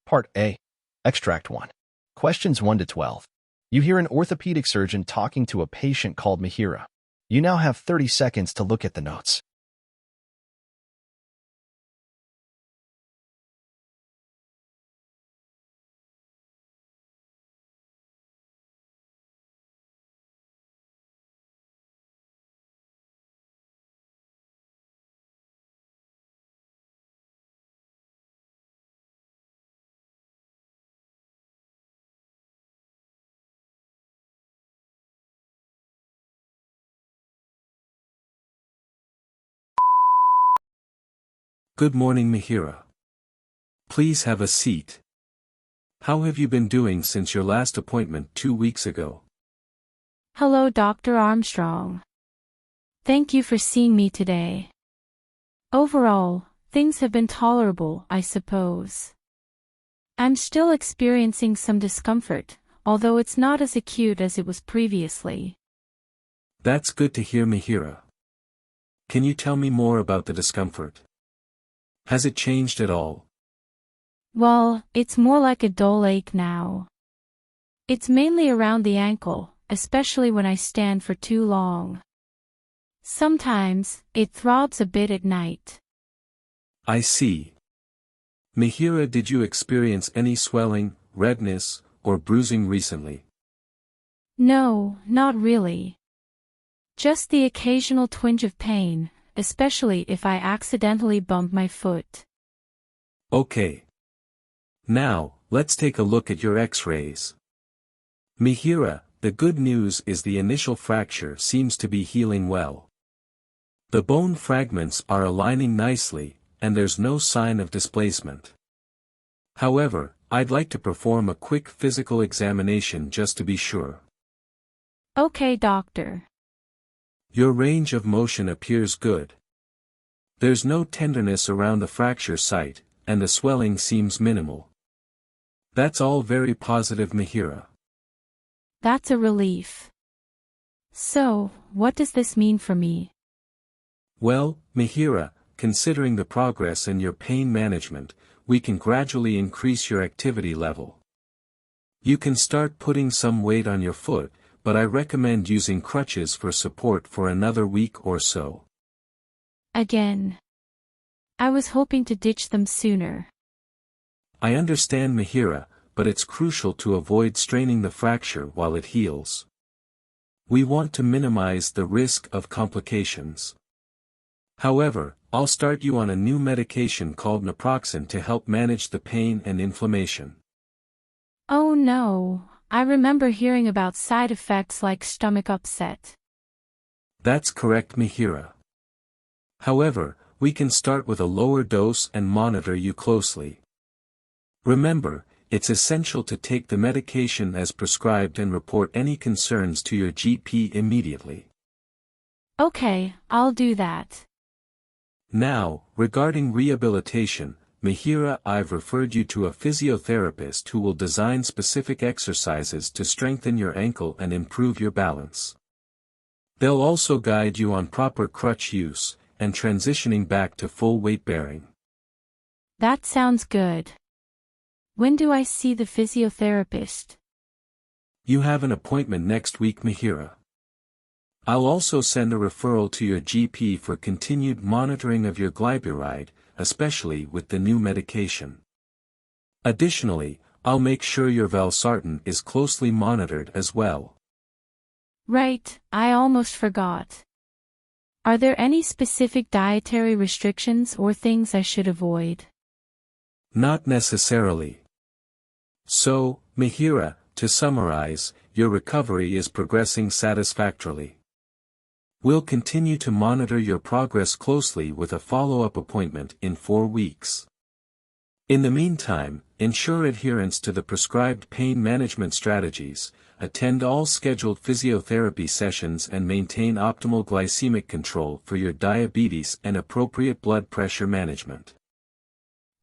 Part A. Extract 1. Questions 1 to 12. You hear an orthopedic surgeon talking to a patient called Mihiraa. You now have 30 seconds to look at the notes. Good morning, Mihiraa. Please have a seat. How have you been doing since your last appointment 2 weeks ago? Hello, Dr. Armstrong. Thank you for seeing me today. Overall, things have been tolerable, I suppose. I'm still experiencing some discomfort, although it's not as acute as it was previously. That's good to hear, Mihiraa. Can you tell me more about the discomfort? Has it changed at all? Well, it's more like a dull ache now. It's mainly around the ankle, especially when I stand for too long. Sometimes, it throbs a bit at night. I see. Mihiraa, did you experience any swelling, redness, or bruising recently? No, not really. Just the occasional twinge of pain, especially if I accidentally bump my foot. Okay. Now, let's take a look at your X-rays. Mihiraa, the good news is the initial fracture seems to be healing well. The bone fragments are aligning nicely, and there's no sign of displacement. However, I'd like to perform a quick physical examination just to be sure. Okay, doctor. Your range of motion appears good. There's no tenderness around the fracture site, and the swelling seems minimal. That's all very positive, Mihiraa. That's a relief. So, what does this mean for me? Well, Mihiraa, considering the progress in your pain management, we can gradually increase your activity level. You can start putting some weight on your foot, but I recommend using crutches for support for another week or so. Again. I was hoping to ditch them sooner. I understand, Mihiraa, but it's crucial to avoid straining the fracture while it heals. We want to minimize the risk of complications. However, I'll start you on a new medication called naproxen to help manage the pain and inflammation. Oh no, I remember hearing about side effects like stomach upset. That's correct, Mihiraa. However, we can start with a lower dose and monitor you closely. Remember, it's essential to take the medication as prescribed and report any concerns to your GP immediately. Okay, I'll do that. Now, regarding rehabilitation, Mihiraa, I've referred you to a physiotherapist who will design specific exercises to strengthen your ankle and improve your balance. They'll also guide you on proper crutch use, and transitioning back to full weight bearing. That sounds good. When do I see the physiotherapist? You have an appointment next week, Mihiraa. I'll also send a referral to your GP for continued monitoring of your glyburide, especially with the new medication. Additionally, I'll make sure your valsartan is closely monitored as well. Right, I almost forgot. Are there any specific dietary restrictions or things I should avoid? Not necessarily. So, Mihiraa, to summarize, your recovery is progressing satisfactorily. We'll continue to monitor your progress closely with a follow-up appointment in 4 weeks. In the meantime, ensure adherence to the prescribed pain management strategies, attend all scheduled physiotherapy sessions and maintain optimal glycemic control for your diabetes and appropriate blood pressure management.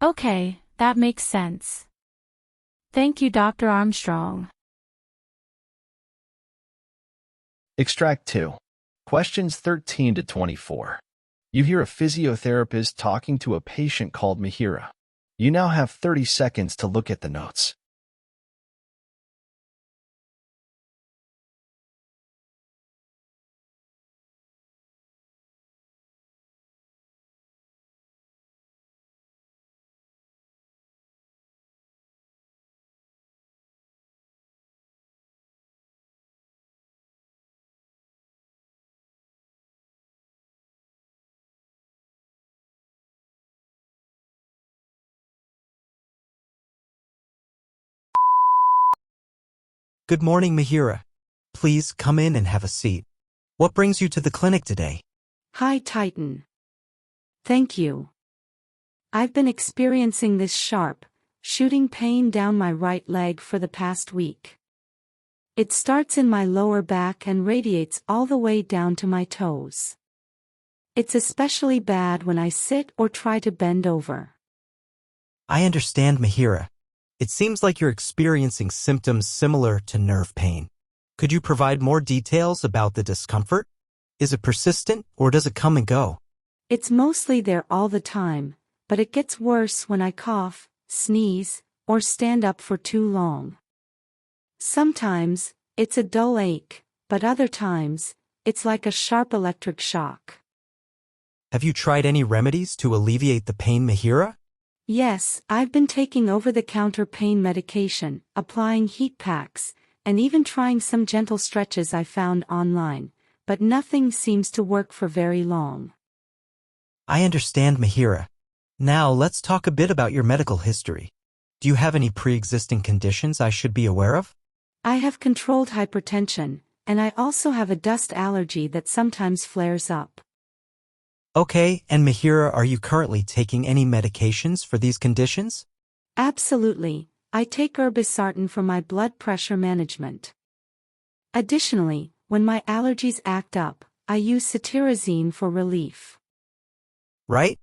Okay, that makes sense. Thank you, Dr. Armstrong. Extract 2. Questions 13 to 24. You hear a physiotherapist talking to a patient called Mihiraa. You now have 30 seconds to look at the notes. Good morning, Mihiraa. Please come in and have a seat. What brings you to the clinic today? Hi, Titan. Thank you. I've been experiencing this sharp, shooting pain down my right leg for the past week. It starts in my lower back and radiates all the way down to my toes. It's especially bad when I sit or try to bend over. I understand, Mihiraa. It seems like you're experiencing symptoms similar to nerve pain. Could you provide more details about the discomfort? Is it persistent, or does it come and go? It's mostly there all the time, but it gets worse when I cough, sneeze, or stand up for too long. Sometimes, it's a dull ache, but other times, it's like a sharp electric shock. Have you tried any remedies to alleviate the pain, Mihiraa? Yes, I've been taking over-the-counter pain medication, applying heat packs, and even trying some gentle stretches I found online, but nothing seems to work for very long. I understand, Mihiraa. Now let's talk a bit about your medical history. Do you have any pre-existing conditions I should be aware of? I have controlled hypertension, and I also have a dust allergy that sometimes flares up. Okay, and Mihiraa, are you currently taking any medications for these conditions? Absolutely, I take irbesartan for my blood pressure management. Additionally, when my allergies act up, I use cetirizine for relief. Right?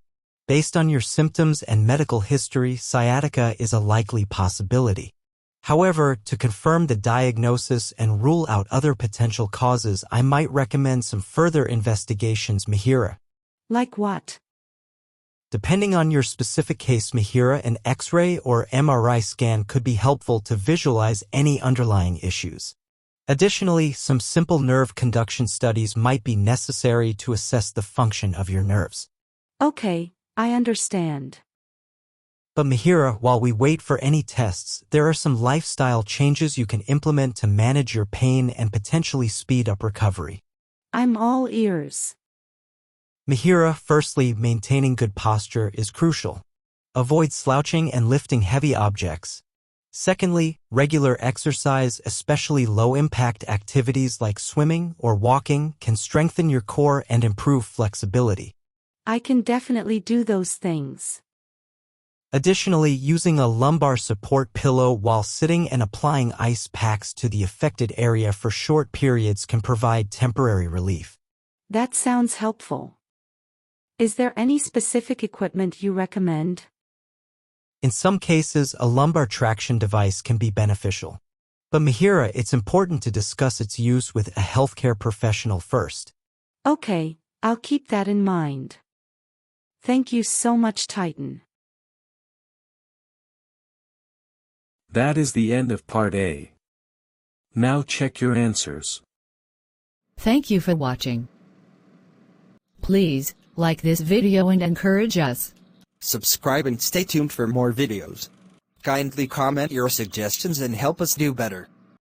Based on your symptoms and medical history, sciatica is a likely possibility. However, to confirm the diagnosis and rule out other potential causes, I might recommend some further investigations, Mihiraa. Like what? Depending on your specific case, Mihiraa, an X-ray or MRI scan could be helpful to visualize any underlying issues. Additionally, some simple nerve conduction studies might be necessary to assess the function of your nerves. Okay, I understand. But Mihiraa, while we wait for any tests, there are some lifestyle changes you can implement to manage your pain and potentially speed up recovery. I'm all ears. Mihiraa, firstly, maintaining good posture is crucial. Avoid slouching and lifting heavy objects. Secondly, regular exercise, especially low-impact activities like swimming or walking, can strengthen your core and improve flexibility. I can definitely do those things. Additionally, using a lumbar support pillow while sitting and applying ice packs to the affected area for short periods can provide temporary relief. That sounds helpful. Is there any specific equipment you recommend? In some cases, a lumbar traction device can be beneficial. But Mihiraa, it's important to discuss its use with a healthcare professional first. Okay, I'll keep that in mind. Thank you so much, Titan. That is the end of Part A. Now check your answers. Thank you for watching. Please like this video and encourage us. Subscribe and stay tuned for more videos. Kindly comment your suggestions and help us do better.